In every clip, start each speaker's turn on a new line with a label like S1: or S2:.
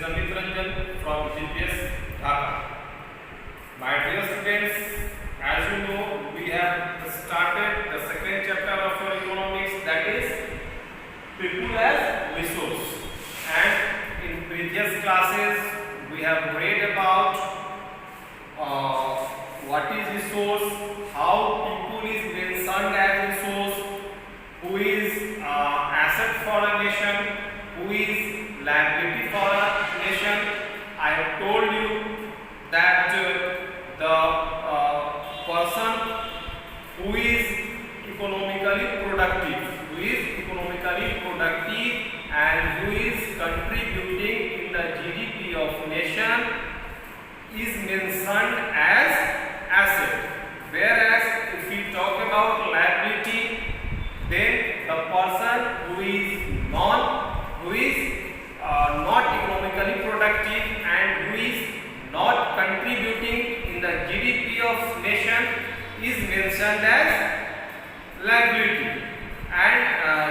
S1: Sandeep Ranjan from GPS Dhaka. My dear students, as you know, we have started the second chapter of your economics, that is people as resource. And in previous classes, we have read about what is resource, how people is mentioned as resource, who is asset for a nation, who is liability for a nation. I have told you that the person who is economically productive and who is contributing in the GDP of nation is mentioned as asset. Whereas if we talk about liability, then the person who is not economically productive and who is not contributing in the GDP of nation is mentioned as liability. And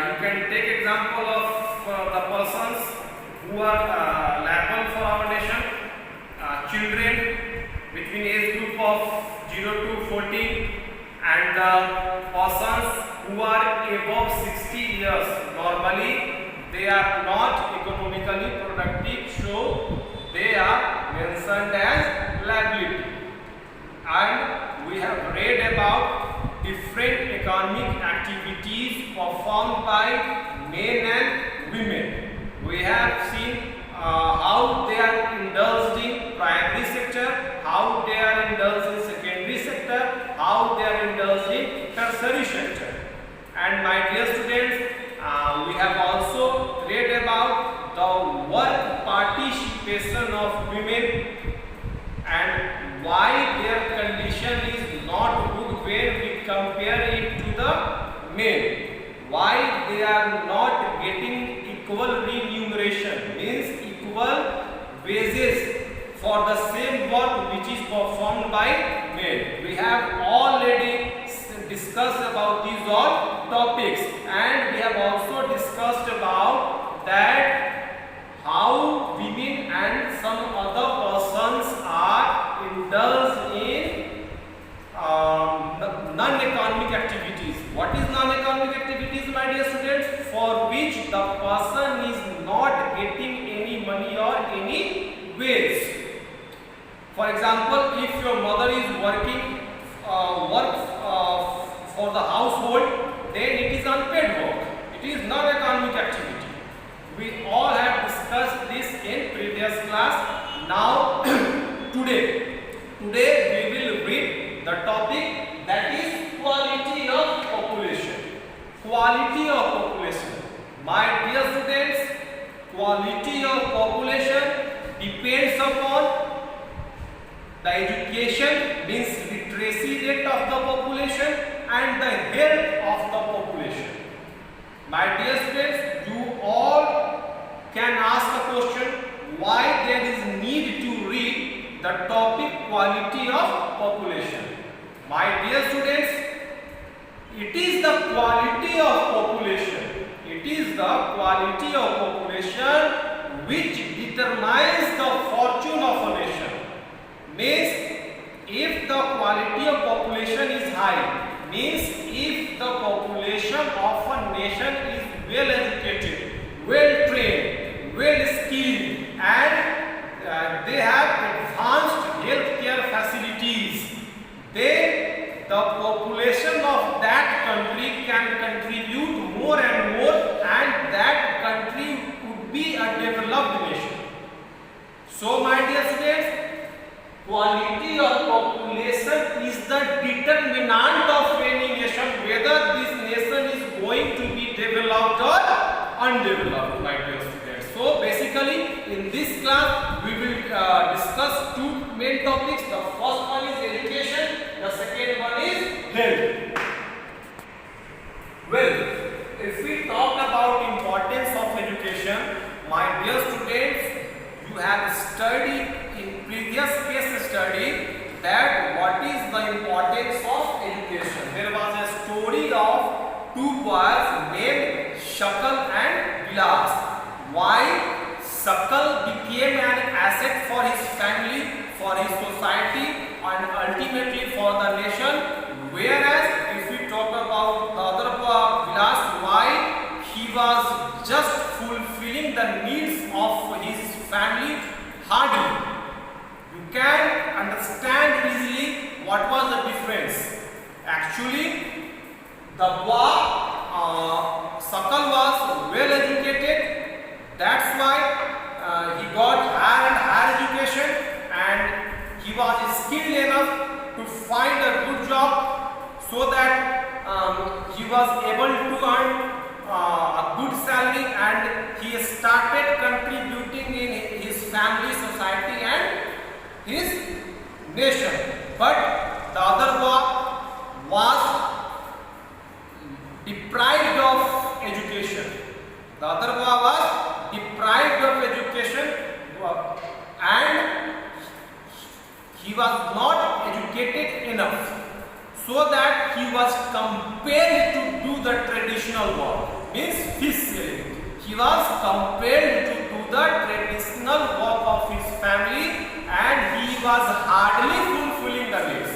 S1: you can take example of the persons who are liable for our nation, children between age group of 0 to 14, and the persons who are above 60 years. Normally they are not economically productive, so they are mentioned as liability. And we have read about different economic activities performed by men and women. We have seen how they are indulged in primary sector, how they are indulged in secondary sector, how they are indulged in tertiary sector. And my dear students, we have also read about the work participation of women and why their condition is not good when we compare it to the men. Why they are not getting equal remuneration, means equal wages for the same work which is performed by men. We have already discussed about these all topics, and we have also discussed about that how women and some other persons are indulged in non-economic activities. What is non-economic activities, my dear students? For which the person is not getting any money or any wage. For example, if your mother is working for the household, then it is unpaid work. It is non-economic activity. We all have discussed this in previous class. Now, today we will read the topic, that is quality of population. Quality of population. My dear students, quality of population depends upon the education, means literacy rate of the population, and the health of the population. My dear students, you all can ask a question, why there is need to read the topic quality of population. My dear students, it is the quality of population. It is the quality of population which determines the fortune of a nation. Means if the quality of population is high, means if the population of a nation is well educated, well trained, well skilled, and they have advanced healthcare facilities, then the population of that country can contribute more and more, and that country would be a developed nation. So my dear students, quality of population is the determinant of any nation, whether this nation is going to be developed or undeveloped, my dear students. So basically in this class we will discuss two main topics. The first one is education, the second one is health. Well, if we talk about importance of education, my dear students, you have studied in previous case study that what is the importance of education. There was a story of two boys named Shakal and Vilas. Why Sakal became an asset for his family, for his society, and ultimately for the nation. Whereas if we talk about Dadarpa Vilas, why he was just fulfilling the needs of his family hardly. You can understand easily what was the difference. Actually, the boy Sakal was well educated. That's why he got higher and higher education, and he was skilled enough to find a good job, so that he was able to earn a good salary, and he started contributing in his family, society, and his nation. But the other boy was deprived of education. The other boy was deprived of education, and he was not educated enough, so that he was compelled to do the traditional work, means fish selling. He was compelled to do the traditional work of his family, and he was hardly fulfilling the needs.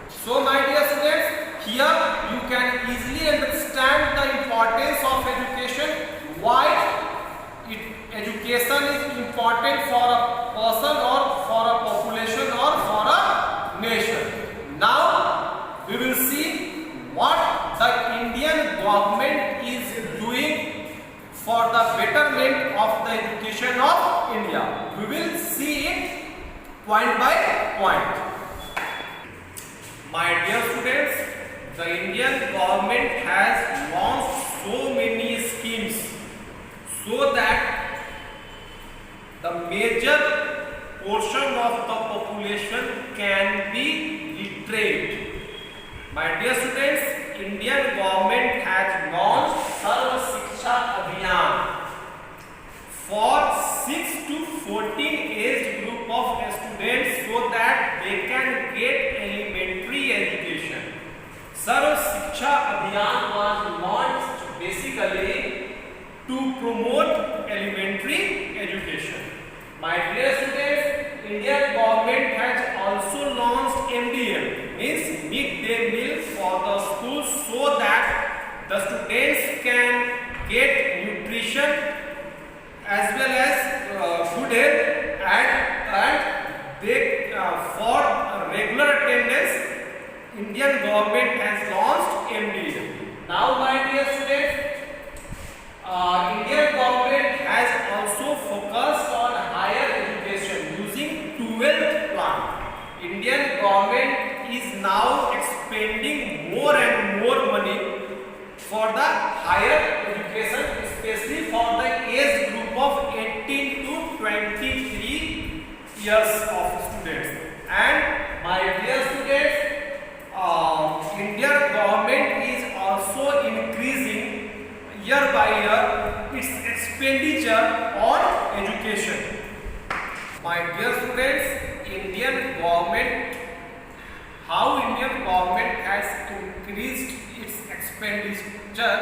S1: So my dear students, here you can easily understand the importance of education, why education is important for a person, or for a population, or for a nation. Now we will see what the Indian government is doing for the betterment of the education of India. We will see it point by point. My dear students, the Indian government has launched so many schemes so that the major portion of the population can be literate. My dear students, Indian government has launched Sarva Shiksha Abhiyan for 6 to 14 age group of students, so that they can get elementary education. Sarva Shiksha Abhiyan was launched basically to promote elementary education. My dear students, Indian government has also launched MDM, means midday meal for the schools, so that the students can get nutrition as well as good health, and they for regular attendance, Indian government has launched MDM. Now my dear students, Indian government has also focused on higher education using 12th plan. Indian government is now expending more and more money for the higher education, especially for the age group of 18 to 23 years of students. And my dear students, Indian government is also increasing year by year its expenditure on education. My dear students, Indian government, how Indian government has increased its expenditure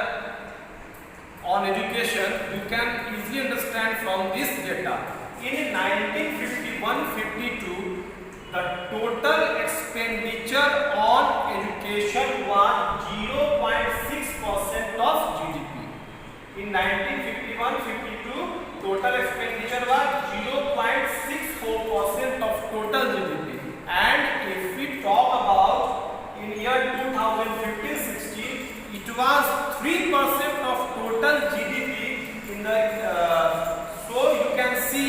S1: on education, you can easily understand from this data. In 1951-52, the total expenditure on education was 0.6% of GDP. In 1951-52, total expenditure was 0.64% of total GDP. And if we talk about in year 2015-16, it was 3% of total GDP in the. So you can see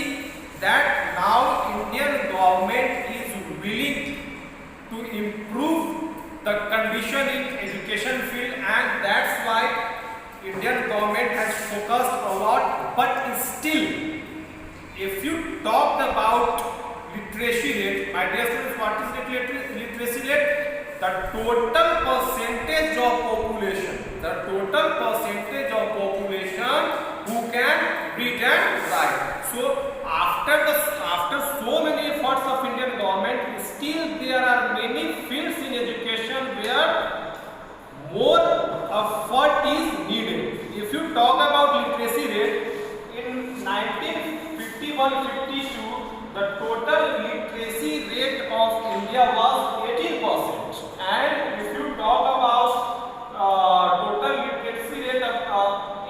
S1: that now Indian government is willing to improve the condition in education field, and that's why Indian government has focused a lot. But still, if you talk about literacy rate, my dear students, what is literacy rate? The total percentage of population, who can read and write. So after so many efforts of Indian government, still there are many fields in education where more effort is needed. If you talk about literacy rate, in 1951 1951-52, the total literacy rate of India was 18%. And if you talk about total literacy rate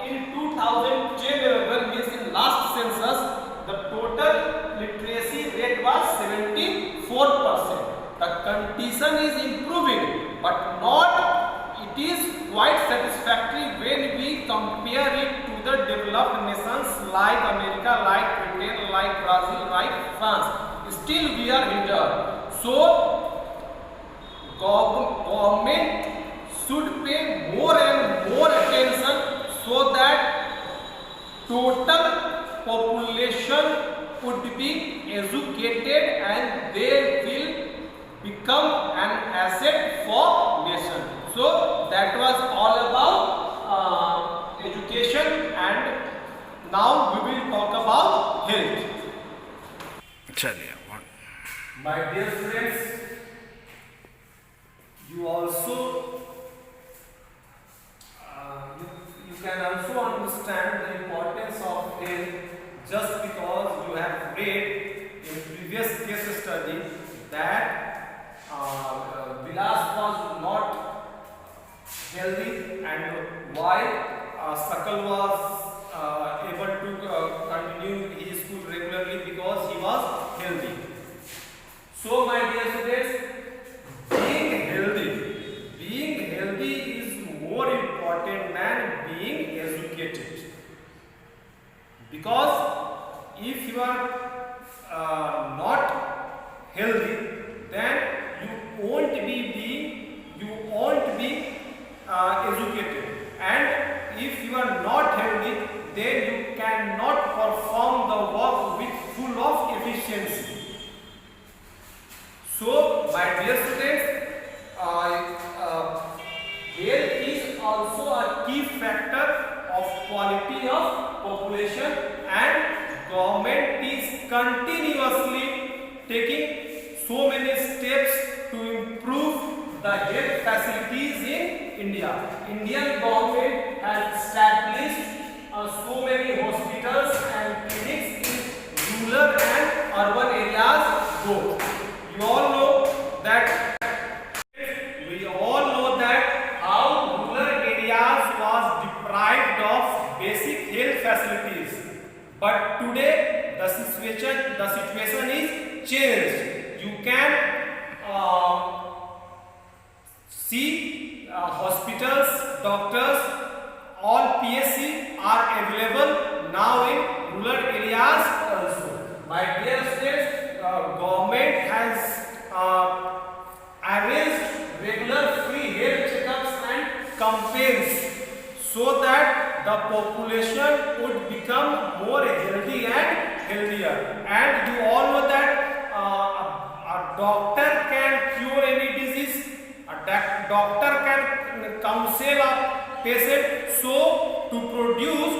S1: in 2010, means in last census, the total literacy rate was 74%. The condition is improving, but not it is quite satisfactory when we compare it to the developed nations like America, like Britain, like Brazil, like France. Still we are hindered. So government should pay more and more attention so that total population would be educated and they will become an asset for nation. So that was all about education, and now we will talk about health. My dear friends, you also you can also understand the importance of health just because you have read in previous case study that Vilas was not healthy and why Sakal was able to continue his school regularly because he was healthy. So my dear students, being healthy is more important than being educated, because if you are not healthy, then you won't be educated, and if you are not healthy, then you cannot perform the work with full of efficiency. So my dear students, health is also a key factor of quality of population, and government is continuously taking so many steps to improve the health facilities in India. Indian government has established so many hospitals and clinics in rural and urban areas both. We all know that how rural areas was deprived of basic health facilities, but today the situation is changed. You can see hospitals, doctors, all PSC are available now in rural areas also. My dear students, government has arranged regular free health checkups and campaigns so that the population would become more healthy and healthier. And you all know that a doctor can cure any disease, a doctor can counsel a patient. So to produce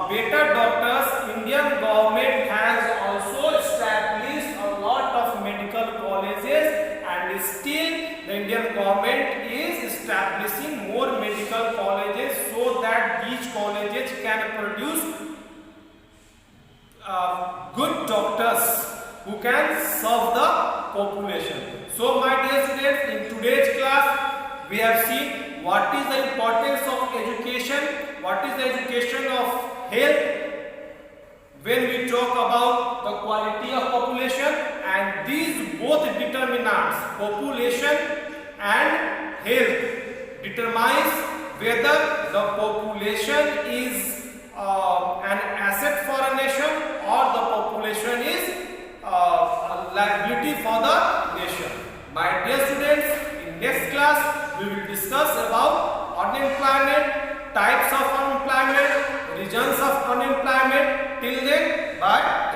S1: better doctors, Indian government has also established a lot of medical colleges, and still the Indian government is establishing more medical colleges so that these colleges can produce good doctors who can serve the population. So my dear students, in today's class we have seen what is the importance of education, what is the education of health when we talk about the quality of population, and these both determinants, population and health, determines whether the population is an asset for a nation or the population is a liability for the nation. My dear students, in next class we will discuss about unemployment, types of unemployment, regions of unemployment. Till then, bye.